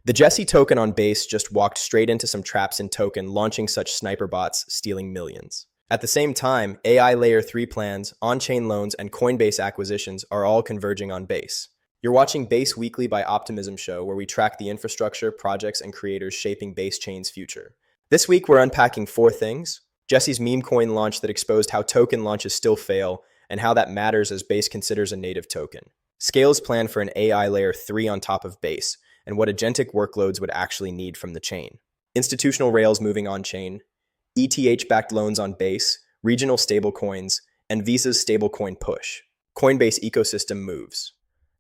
The Jesse token on Base just walked straight into some traps in token, launching such sniper bots, stealing millions. At the same time, AI Layer 3 plans, on-chain loans, and Coinbase acquisitions are all converging on Base. You're watching Base Weekly by Optimism Show, where we track the infrastructure, projects, and creators shaping Base Chain's future. This week, we're unpacking 4 things: Jesse's meme coin launch that exposed how token launches still fail, and how that matters as Base considers a native token; SKALE's plan for an AI Layer 3 on top of Base, and what agentic workloads would actually need from the chain; institutional rails moving on-chain; ETH-backed loans on Base; regional stablecoins; and Visa's stablecoin push; Coinbase ecosystem moves;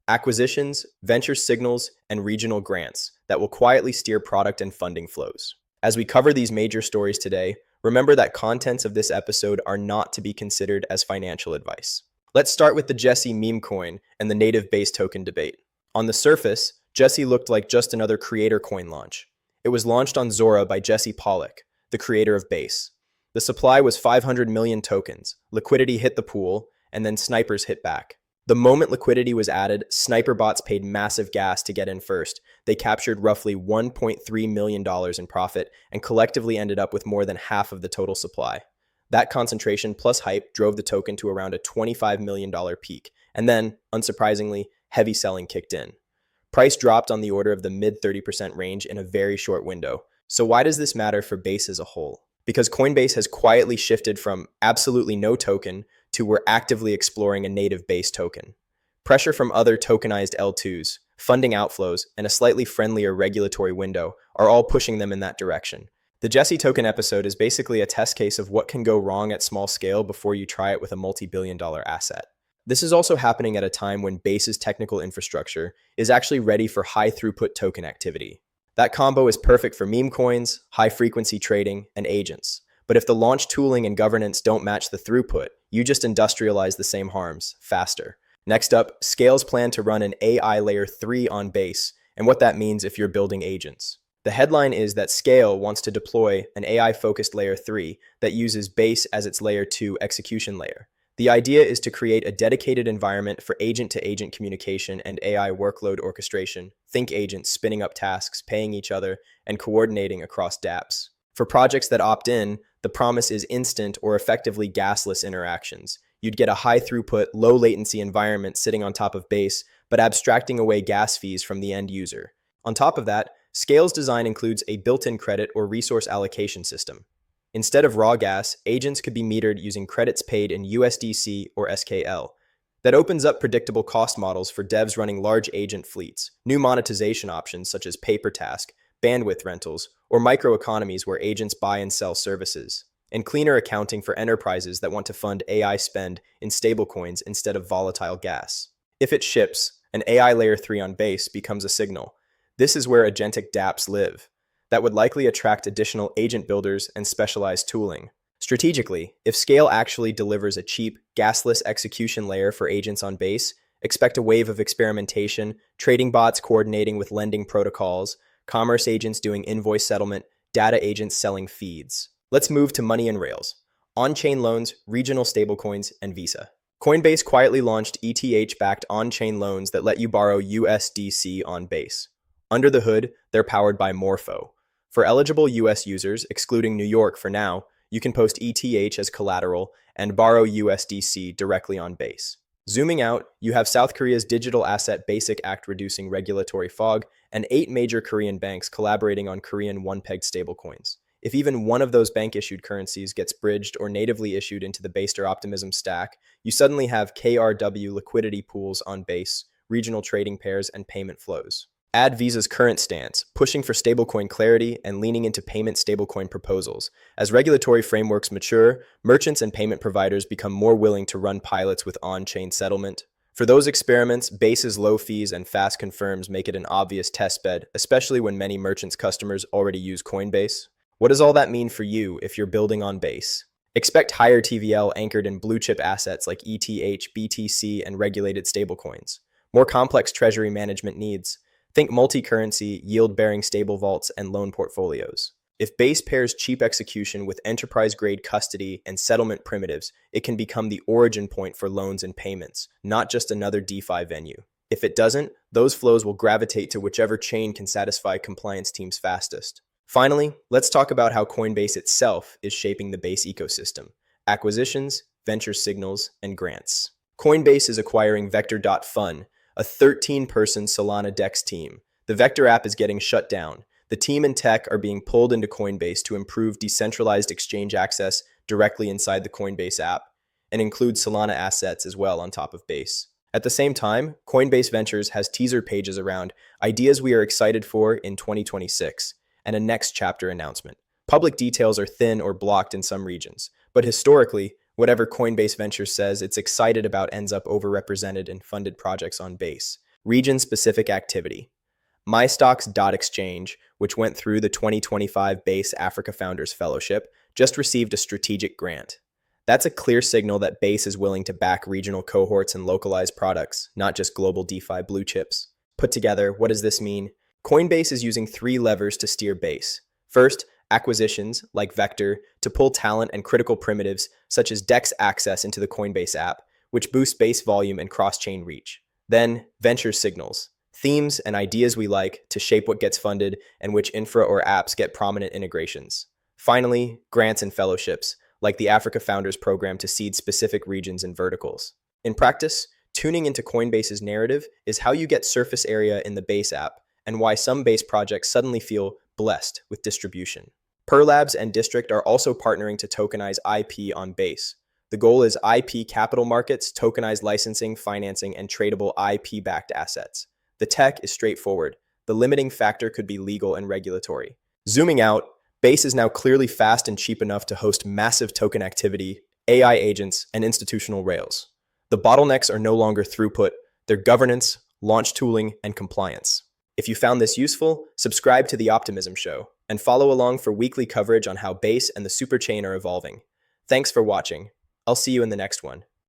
acquisitions, venture signals, and regional grants that will quietly steer product and funding flows. As we cover these major stories today, remember that contents of this episode are not to be considered as financial advice. Let's start with the Jesse meme coin and the native Base token debate. On the surface, Jesse looked like just another creator coin launch. It was launched on Zora by Jesse Pollock, the creator of Base. The supply was 500 million tokens, liquidity hit the pool, and then snipers hit back. The moment liquidity was added, sniper bots paid massive gas to get in first. They captured roughly $1.3 million in profit and collectively ended up with more than half of the total supply. That concentration plus hype drove the token to around a $25 million peak, and then, unsurprisingly, heavy selling kicked in. Price dropped on the order of the mid 30% range in a very short window. So why does this matter for Base as a whole? Because Coinbase has quietly shifted from absolutely no token to we're actively exploring a native Base token. Pressure from other tokenized L2s, funding outflows, and a slightly friendlier regulatory window are all pushing them in that direction. The Jesse token episode is basically a test case of what can go wrong at small scale before you try it with a multi-billion-dollar asset. This is also happening at a time when Base's technical infrastructure is actually ready for high-throughput token activity. That combo is perfect for meme coins, high-frequency trading, and agents. But if the launch tooling and governance don't match the throughput, you just industrialize the same harms faster. Next up, SKALE's plan to run an AI Layer 3 on Base, and what that means if you're building agents. The headline is that SKALE wants to deploy an AI-focused Layer 3 that uses Base as its Layer 2 execution layer. The idea is to create a dedicated environment for agent-to-agent communication and AI workload orchestration. Think agents spinning up tasks, paying each other, and coordinating across dApps. For projects that opt in, the promise is instant or effectively gasless interactions. You'd get a high-throughput, low-latency environment sitting on top of Base, but abstracting away gas fees from the end user. On top of that, SKALE's design includes a built-in credit or resource allocation system. Instead of raw gas, agents could be metered using credits paid in USDC or SKALE. That opens up predictable cost models for devs running large agent fleets, new monetization options such as pay-per-task, bandwidth rentals, or microeconomies where agents buy and sell services, and cleaner accounting for enterprises that want to fund AI spend in stablecoins instead of volatile gas. If it ships, an AI Layer 3 on Base becomes a signal. This is where agentic dApps live. That would likely attract additional agent builders and specialized tooling. Strategically, if SKALE actually delivers a cheap, gasless execution layer for agents on Base, expect a wave of experimentation, trading bots coordinating with lending protocols, commerce agents doing invoice settlement, data agents selling feeds. Let's move to money and rails. On-chain loans, regional stablecoins, and Visa. Coinbase quietly launched ETH-backed on-chain loans that let you borrow USDC on Base. Under the hood, they're powered by Morpho. For eligible US users, excluding New York for now, you can post ETH as collateral and borrow USDC directly on Base. Zooming out, you have South Korea's Digital Asset Basic Act reducing regulatory fog, and 8 major Korean banks collaborating on Korean one-pegged stablecoins. If even one of those bank-issued currencies gets bridged or natively issued into the Base Optimism stack, you suddenly have KRW liquidity pools on Base, regional trading pairs, and payment flows. Add Visa's current stance, pushing for stablecoin clarity and leaning into payment stablecoin proposals. As regulatory frameworks mature, merchants and payment providers become more willing to run pilots with on-chain settlement. For those experiments, Base's low fees and fast confirms make it an obvious testbed, especially when many merchants' customers already use Coinbase. What does all that mean for you if you're building on Base? Expect higher TVL anchored in blue-chip assets like ETH, BTC, and regulated stablecoins. More complex treasury management needs. Think multi-currency, yield-bearing stable vaults, and loan portfolios. If Base pairs cheap execution with enterprise-grade custody and settlement primitives, it can become the origin point for loans and payments, not just another DeFi venue. If it doesn't, those flows will gravitate to whichever chain can satisfy compliance teams fastest. Finally, let's talk about how Coinbase itself is shaping the Base ecosystem: acquisitions, venture signals, and grants. Coinbase is acquiring Vector.fun, a 13-person Solana DEX team. The Vector app is getting shut down. The team and tech are being pulled into Coinbase to improve decentralized exchange access directly inside the Coinbase app, and include Solana assets as well on top of Base. At the same time, Coinbase Ventures has teaser pages around ideas we are excited for in 2026 and a next chapter announcement. Public details are thin or blocked in some regions, but historically, whatever Coinbase Ventures says it's excited about ends up overrepresented in funded projects on Base. Region-specific activity. MyStocks.exchange, which went through the 2025 Base Africa Founders Fellowship, just received a strategic grant. That's a clear signal that Base is willing to back regional cohorts and localized products, not just global DeFi blue chips. Put together, what does this mean? Coinbase is using 3 levers to steer Base. First, acquisitions, like Vector, to pull talent and critical primitives, such as DEX access into the Coinbase app, which boosts Base volume and cross-chain reach. Then, venture signals, themes and ideas we like to shape what gets funded and which infra or apps get prominent integrations. Finally, grants and fellowships, like the Africa Founders Program to seed specific regions and verticals. In practice, tuning into Coinbase's narrative is how you get surface area in the Base app and why some Base projects suddenly feel blessed with distribution. Perlabs and District are also partnering to tokenize IP on Base. The goal is IP capital markets, tokenized licensing, financing, and tradable IP-backed assets. The tech is straightforward. The limiting factor could be legal and regulatory. Zooming out, Base is now clearly fast and cheap enough to host massive token activity, AI agents, and institutional rails. The bottlenecks are no longer throughput, they're governance, launch tooling, and compliance. If you found this useful, subscribe to The Optimism Show, and follow along for weekly coverage on how Base and the Superchain are evolving. Thanks for watching. I'll see you in the next one.